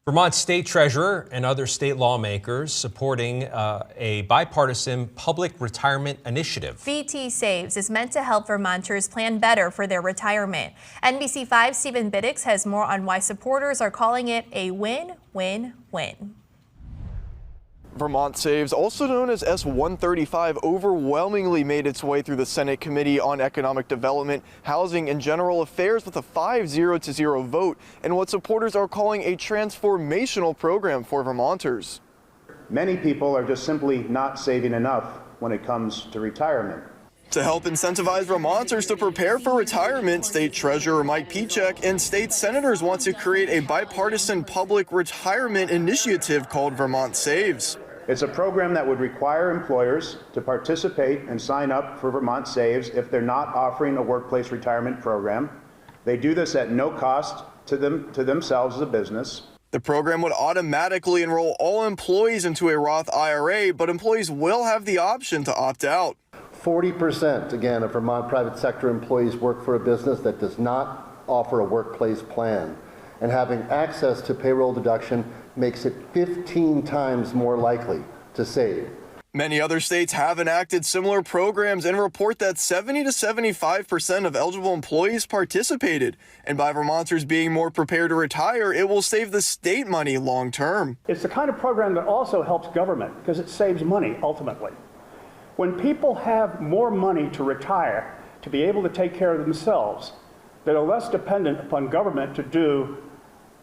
Vermont State Treasurer and other state lawmakers supporting a bipartisan public retirement initiative. VT Saves is meant to help Vermonters plan better for their retirement. NBC5's Stephen Biddix has more on why supporters are calling it a win-win-win. Vermont Saves, also known as S-135, overwhelmingly made its way through the Senate Committee on Economic Development, Housing, and General Affairs with a 5-0 vote in what supporters are calling a transformational program for Vermonters. Many people are just simply not saving enough when it comes to retirement. To help incentivize Vermonters to prepare for retirement, State Treasurer Mike Pieciak and state senators want to create a bipartisan public retirement initiative called Vermont Saves. It's a program that would require employers to participate and sign up for Vermont Saves if they're not offering a workplace retirement program. They do this at no cost to themselves as a business. The program would automatically enroll all employees into a Roth IRA, but employees will have the option to opt out. 40%, again, of Vermont private sector employees work for a business that does not offer a workplace plan. And having access to payroll deduction makes it 15 times more likely to save. Many other states have enacted similar programs and report that 70 to 75% of eligible employees participated. And by Vermonters being more prepared to retire, it will save the state money long term. It's the kind of program that also helps government because it saves money ultimately. When people have more money to retire, to be able to take care of themselves, they are less dependent upon government to do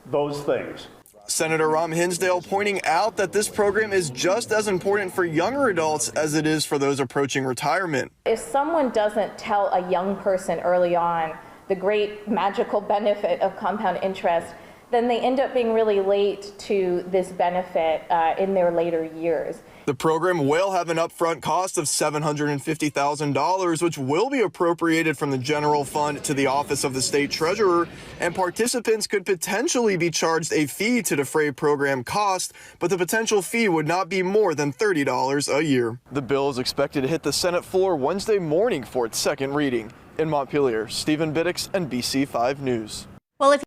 those things. Senator Rahm Hinsdale pointing out that this program is just as important for younger adults as it is for those approaching retirement. If someone doesn't tell a young person early on the great magical benefit of compound interest, then they end up being really late to this benefit in their later years. The program will have an upfront cost of $750,000, which will be appropriated from the general fund to the office of the state treasurer, and participants could potentially be charged a fee to defray program cost, but the potential fee would not be more than $30 a year. The bill is expected to hit the Senate floor Wednesday morning for its second reading. In Montpelier, Stephen Biddix, NBC5 News. Well, if